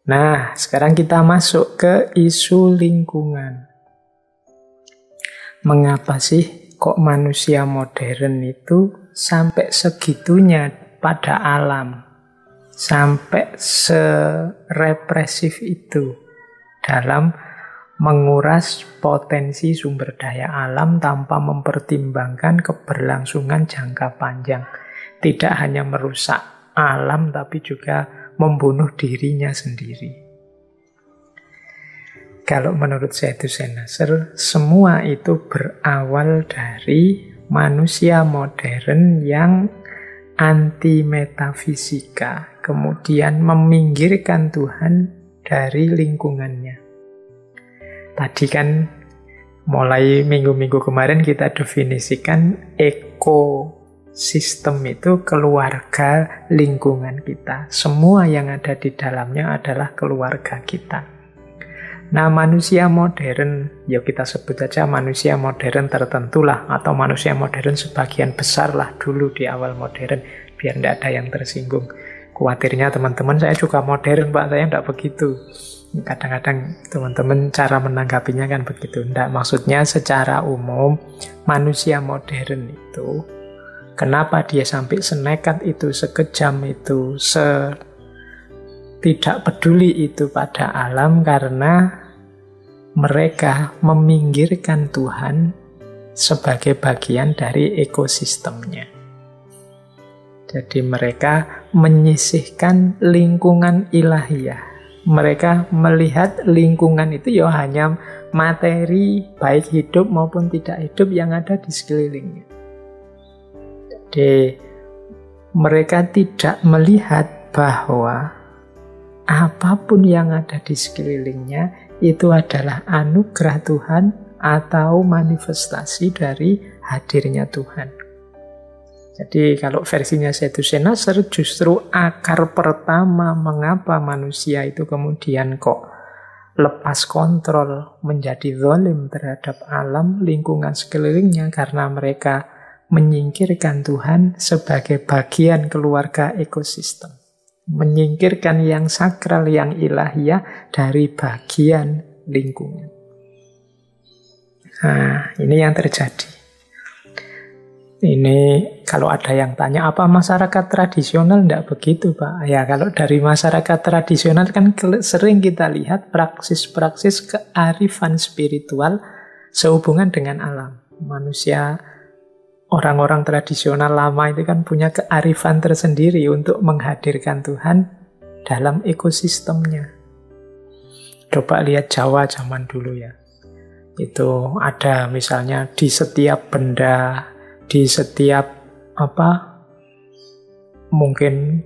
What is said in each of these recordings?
Nah, sekarang kita masuk ke isu lingkungan. Mengapa sih kok manusia modern itu sampai segitunya pada alam? Sampai serepresif itu dalam menguras potensi sumber daya alam tanpa mempertimbangkan keberlangsungan jangka panjang. Tidak hanya merusak alam, tapi juga membunuh dirinya sendiri. Kalau menurut Zaidushen Nasr, semua itu berawal dari manusia modern yang anti metafisika, kemudian meminggirkan Tuhan dari lingkungannya. Tadi kan mulai minggu-minggu kemarin kita definisikan ekosistem itu keluarga lingkungan kita. Semua yang ada di dalamnya adalah keluarga kita. Nah, manusia modern, ya kita sebut aja manusia modern tertentu lah, atau manusia modern sebagian besar lah dulu di awal modern, biar tidak ada yang tersinggung. Khawatirnya teman-teman, saya juga modern Pak, saya tidak begitu. Kadang-kadang teman-teman cara menanggapinya kan begitu. Tidak, maksudnya secara umum manusia modern itu, kenapa dia sampai senekat itu, sekejam itu, tidak peduli itu pada alam, karena mereka meminggirkan Tuhan sebagai bagian dari ekosistemnya. Jadi mereka menyisihkan lingkungan ilahiyah. Mereka melihat lingkungan itu ya hanya materi, baik hidup maupun tidak hidup, yang ada di sekelilingnya. Jadi mereka tidak melihat bahwa apapun yang ada di sekelilingnya itu adalah anugerah Tuhan atau manifestasi dari hadirnya Tuhan. Jadi kalau versinya Zaidushen Nasr, justru akar pertama mengapa manusia itu kemudian kok lepas kontrol, menjadi zalim terhadap alam, lingkungan sekelilingnya, karena mereka menyingkirkan Tuhan sebagai bagian keluarga ekosistem. Menyingkirkan yang sakral, yang ilahiyah dari bagian lingkungan. Nah, ini yang terjadi. Ini kalau ada yang tanya, apa masyarakat tradisional? Tidak begitu, Pak. Ya, kalau dari masyarakat tradisional kan sering kita lihat praksis-praksis kearifan spiritual sehubungan dengan alam. Manusia, orang-orang tradisional lama itu kan punya kearifan tersendiri untuk menghadirkan Tuhan dalam ekosistemnya. Coba lihat Jawa zaman dulu ya. Itu ada misalnya di setiap benda, di setiap mungkin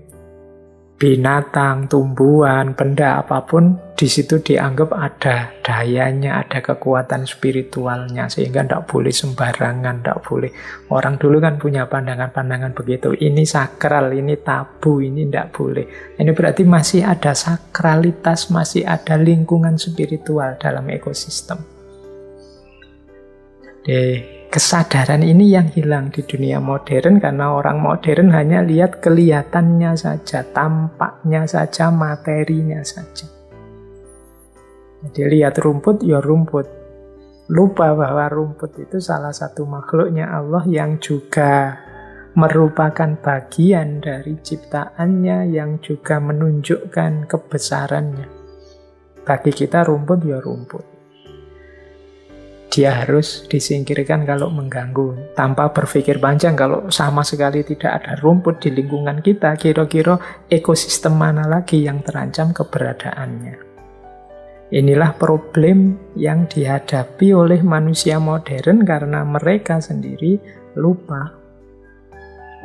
binatang, tumbuhan, benda apapun, di situ dianggap ada dayanya, ada kekuatan spiritualnya, sehingga tidak boleh sembarangan, tidak boleh. Orang dulu kan punya pandangan-pandangan begitu. Ini sakral, ini tabu, ini tidak boleh. Ini berarti masih ada sakralitas, masih ada lingkungan spiritual dalam ekosistem. Kesadaran ini yang hilang di dunia modern, karena orang modern hanya lihat kelihatannya saja, tampaknya saja, materinya saja. Jadi lihat rumput, ya rumput. Lupa bahwa rumput itu salah satu makhluknya Allah yang juga merupakan bagian dari ciptaannya, yang juga menunjukkan kebesarannya. Bagi kita rumput ya rumput. Dia harus disingkirkan kalau mengganggu, tanpa berpikir panjang. Kalau sama sekali tidak ada rumput di lingkungan kita, kira-kira ekosistem mana lagi yang terancam keberadaannya. Inilah problem yang dihadapi oleh manusia modern, karena mereka sendiri lupa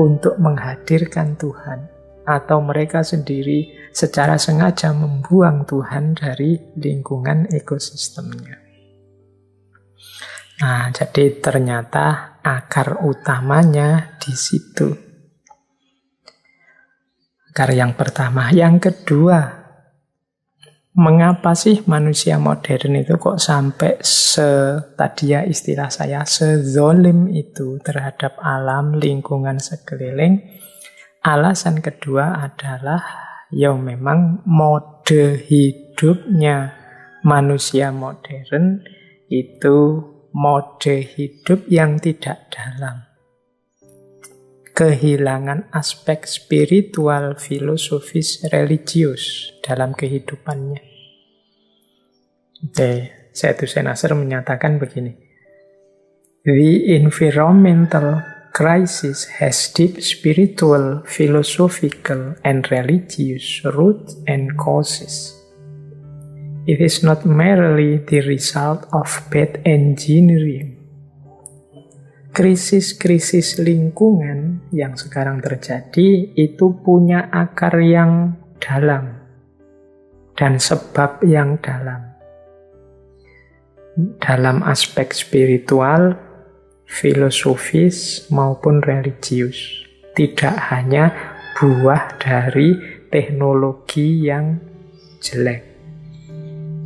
untuk menghadirkan Tuhan, atau mereka sendiri secara sengaja membuang Tuhan dari lingkungan ekosistemnya. Nah, jadi ternyata akar utamanya di situ. Akar yang pertama. Yang kedua, mengapa sih manusia modern itu kok sampai tadi ya istilah saya, sezolim itu terhadap alam, lingkungan sekeliling? Alasan kedua adalah ya memang model mode hidupnya manusia modern itu mode hidup yang tidak dalam. Kehilangan aspek spiritual, filosofis, religius dalam kehidupannya. Oke, Seyed Nasr menyatakan begini. The environmental crisis has deep spiritual, philosophical, and religious roots and causes. It is not merely the result of bad engineering. Krisis-krisis lingkungan yang sekarang terjadi itu punya akar yang dalam dan sebab yang dalam. Dalam aspek spiritual, filosofis maupun religius. Tidak hanya buah dari teknologi yang jelek.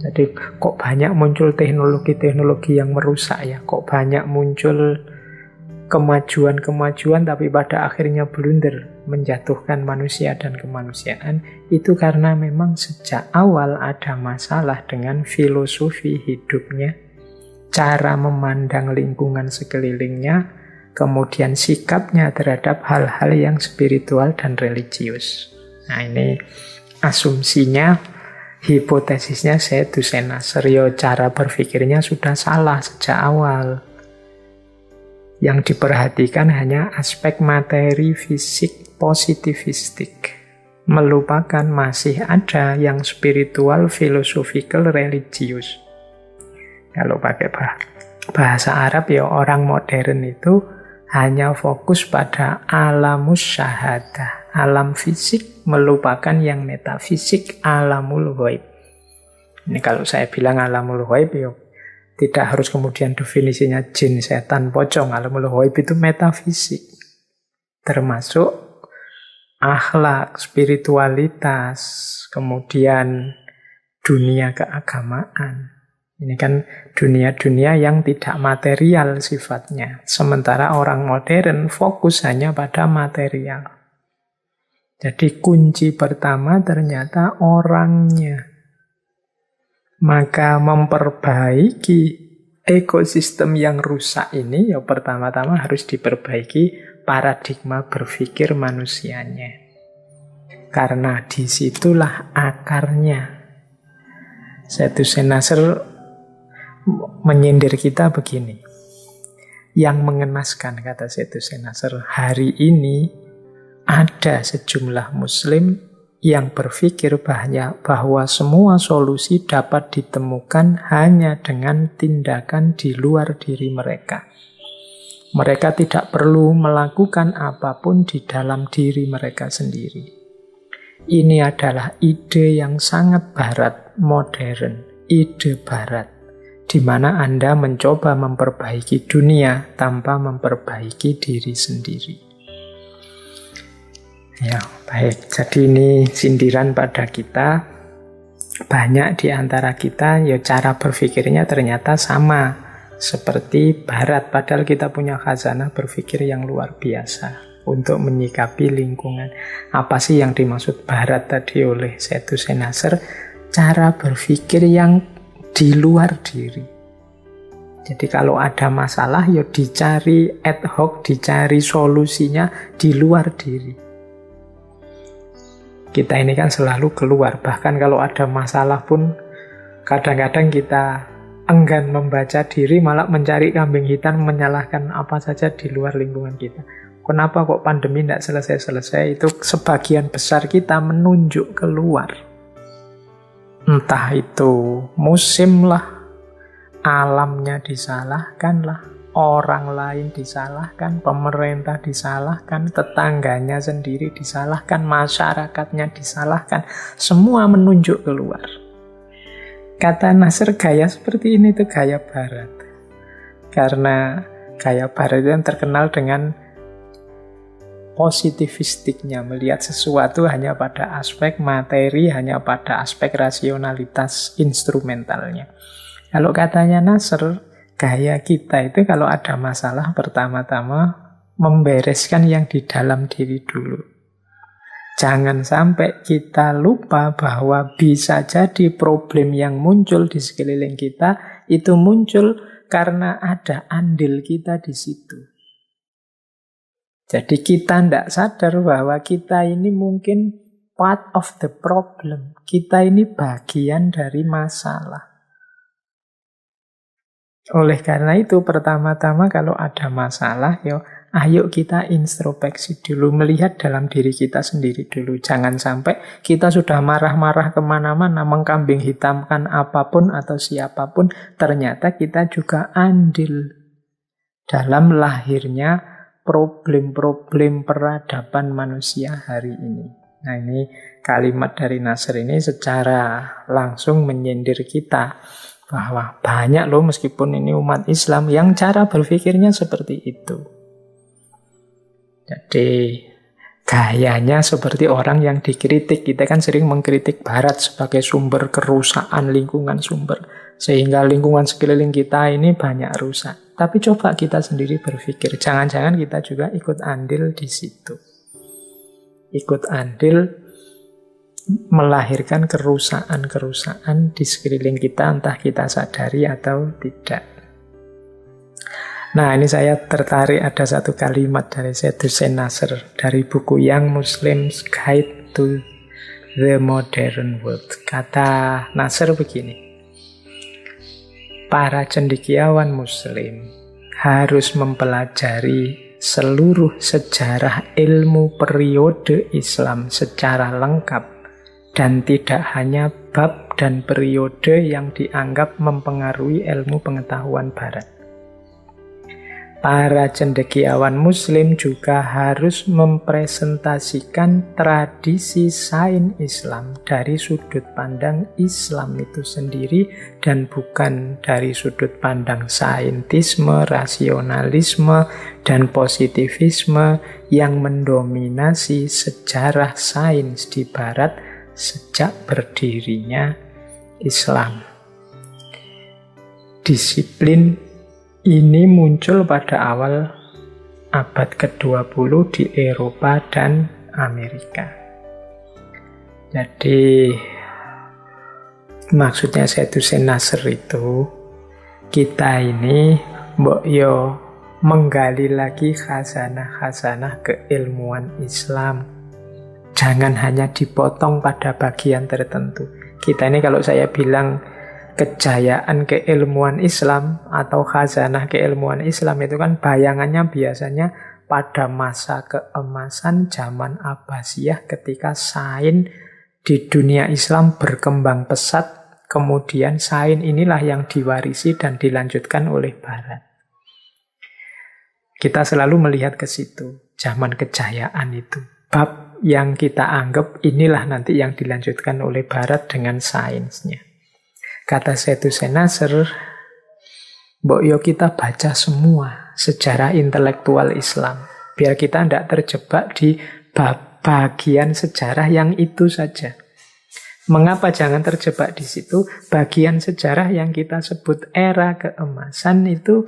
Jadi kok banyak muncul teknologi-teknologi yang merusak ya? Kok banyak muncul kemajuan-kemajuan tapi pada akhirnya blunder, menjatuhkan manusia dan kemanusiaan? Itu karena memang sejak awal ada masalah dengan filosofi hidupnya, cara memandang lingkungan sekelilingnya, kemudian sikapnya terhadap hal-hal yang spiritual dan religius. Nah ini asumsinya, hipotesisnya Seyed Hussein Nasr, cara berpikirnya sudah salah sejak awal. Yang diperhatikan hanya aspek materi fisik positivistik. Melupakan masih ada yang spiritual, philosophical, religius. Kalau pakai bahasa Arab ya orang modern itu hanya fokus pada alamus syahadah. Alam fisik melupakan yang metafisik, alamul ghaib. Ini kalau saya bilang alamul ghaib ya tidak harus kemudian definisinya jin, setan, pocong. Alamul ghaib itu metafisik. Termasuk akhlak, spiritualitas, kemudian dunia keagamaan. Ini kan dunia-dunia yang tidak material sifatnya. Sementara orang modern fokus hanya pada material. Jadi kunci pertama ternyata orangnya. Maka memperbaiki ekosistem yang rusak ini, ya pertama-tama harus diperbaiki paradigma berpikir manusianya. Karena disitulah akarnya. Seyed Hussein Nasr menyindir kita begini. Yang mengenaskan, kata Seyed Hussein Nasr, hari ini ada sejumlah muslim yang berpikir bahwa semua solusi dapat ditemukan hanya dengan tindakan di luar diri mereka. Mereka tidak perlu melakukan apapun di dalam diri mereka sendiri. Ini adalah ide yang sangat barat, modern, ide barat, di mana Anda mencoba memperbaiki dunia tanpa memperbaiki diri sendiri. Ya, baik. Jadi ini sindiran pada kita. Banyak di antara kita, ya cara berpikirnya ternyata sama seperti Barat. Padahal kita punya khazanah berpikir yang luar biasa untuk menyikapi lingkungan. Apa sih yang dimaksud Barat tadi oleh Seyed Hussein Nasr? Cara berpikir yang di luar diri. Jadi kalau ada masalah, ya dicari ad hoc, dicari solusinya di luar diri. Kita ini kan selalu keluar, bahkan kalau ada masalah pun kadang-kadang kita enggan membaca diri, malah mencari kambing hitam, menyalahkan apa saja di luar lingkungan kita. Kenapa kok pandemi tidak selesai-selesai? Itu sebagian besar kita menunjuk keluar. Entah itu musim lah, alamnya disalahkan lah, orang lain disalahkan, pemerintah disalahkan, tetangganya sendiri disalahkan, masyarakatnya disalahkan. Semua menunjuk keluar. Kata Nasr, gaya seperti ini itu gaya Barat. Karena gaya Barat itu yang terkenal dengan positivistiknya, melihat sesuatu hanya pada aspek materi, hanya pada aspek rasionalitas instrumentalnya. Kalau katanya Nasr, gaya kita itu kalau ada masalah pertama-tama membereskan yang di dalam diri dulu. Jangan sampai kita lupa bahwa bisa jadi problem yang muncul di sekeliling kita itu muncul karena ada andil kita di situ. Jadi kita tidak sadar bahwa kita ini mungkin part of the problem. Kita ini bagian dari masalah. Oleh karena itu, pertama-tama kalau ada masalah, ayo kita introspeksi dulu, melihat dalam diri kita sendiri dulu. Jangan sampai kita sudah marah-marah kemana-mana, mengkambing hitamkan apapun atau siapapun, ternyata kita juga andil dalam lahirnya problem-problem peradaban manusia hari ini. Nah, ini kalimat dari Nasr ini secara langsung menyindir kita bahwa banyak loh meskipun ini umat Islam yang cara berpikirnya seperti itu. Jadi gayanya seperti orang yang dikritik. Kita kan sering mengkritik Barat sebagai sumber kerusakan lingkungan sumber. Sehingga lingkungan sekeliling kita ini banyak rusak. Tapi coba kita sendiri berpikir, jangan-jangan kita juga ikut andil di situ. Ikut andil melahirkan kerusakan-kerusakan di sekeliling kita, entah kita sadari atau tidak. Nah, ini saya tertarik ada satu kalimat dari Syed Hussein Nasr dari buku Young Muslim's Guide to the Modern World. Kata Nasr begini, para cendekiawan Muslim harus mempelajari seluruh sejarah ilmu periode Islam secara lengkap dan tidak hanya bab dan periode yang dianggap mempengaruhi ilmu pengetahuan Barat. Para cendekiawan Muslim juga harus mempresentasikan tradisi sains Islam dari sudut pandang Islam itu sendiri dan bukan dari sudut pandang saintisme, rasionalisme, dan positivisme yang mendominasi sejarah sains di Barat sejak berdirinya Islam. Disiplin ini muncul pada awal abad ke-20 di Eropa dan Amerika. Jadi maksudnya Syed Hussein Nasr itu, kita ini mbok yo menggali lagi khazanah-khazanah keilmuan Islam. Jangan hanya dipotong pada bagian tertentu. Kita ini kalau saya bilang kejayaan keilmuan Islam atau khazanah keilmuan Islam itu kan bayangannya biasanya pada masa keemasan zaman Abbasiyah ketika sains di dunia Islam berkembang pesat, kemudian sains inilah yang diwarisi dan dilanjutkan oleh Barat. Kita selalu melihat ke situ, zaman kejayaan itu. Bab yang kita anggap inilah nanti yang dilanjutkan oleh Barat dengan sainsnya. Kata Syed Hussein Nasr, mbok yo kita baca semua sejarah intelektual Islam, biar kita tidak terjebak di bagian sejarah yang itu saja. Mengapa jangan terjebak di situ? Bagian sejarah yang kita sebut era keemasan itu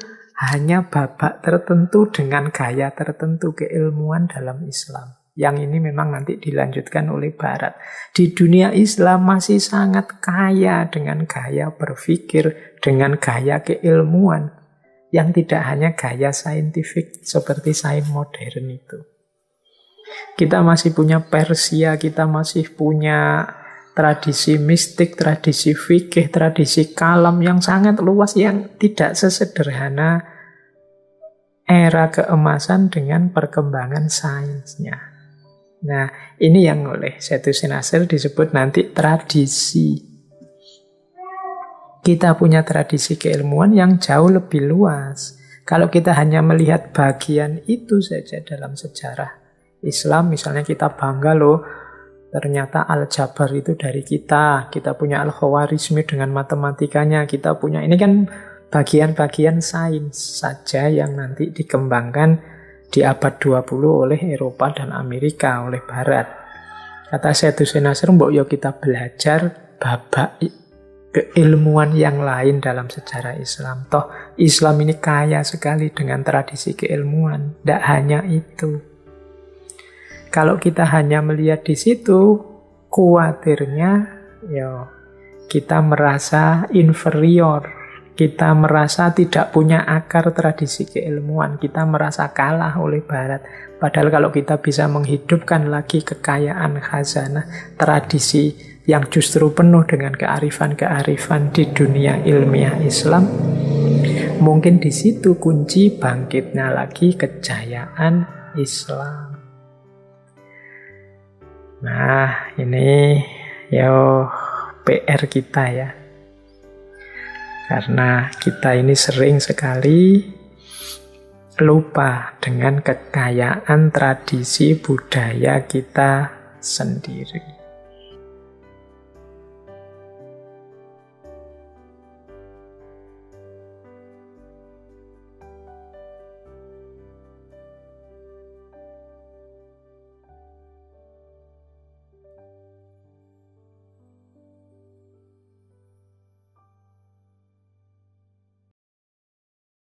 hanya babak tertentu dengan gaya tertentu keilmuan dalam Islam. Yang ini memang nanti dilanjutkan oleh Barat. Di dunia Islam masih sangat kaya dengan gaya berpikir, dengan gaya keilmuan, yang tidak hanya gaya saintifik seperti sains modern itu. Kita masih punya Persia, kita masih punya tradisi mistik, tradisi fikih, tradisi kalam yang sangat luas, yang tidak sesederhana era keemasan dengan perkembangan sainsnya. Nah, ini yang oleh Syed Hussein Nasr disebut nanti tradisi. Kita punya tradisi keilmuan yang jauh lebih luas. Kalau kita hanya melihat bagian itu saja dalam sejarah Islam, misalnya kita bangga loh, ternyata Al-Jabar itu dari kita. Kita punya Al-Khawarizmi dengan matematikanya. Kita punya, ini kan bagian-bagian sains saja yang nanti dikembangkan di abad 20 oleh Eropa dan Amerika, oleh Barat. Kata Syed Hussein Nasr, mbok yo kita belajar babak keilmuan yang lain dalam sejarah Islam. Toh Islam ini kaya sekali dengan tradisi keilmuan. Tidak hanya itu. Kalau kita hanya melihat di situ, khawatirnya ya kita merasa inferior, kita merasa tidak punya akar tradisi keilmuan, kita merasa kalah oleh Barat. Padahal kalau kita bisa menghidupkan lagi kekayaan khazanah tradisi yang justru penuh dengan kearifan-kearifan di dunia ilmiah Islam, mungkin di situ kunci bangkitnya lagi kejayaan Islam. Nah, ini yo PR kita ya. Karena kita ini sering sekali lupa dengan kekayaan tradisi budaya kita sendiri.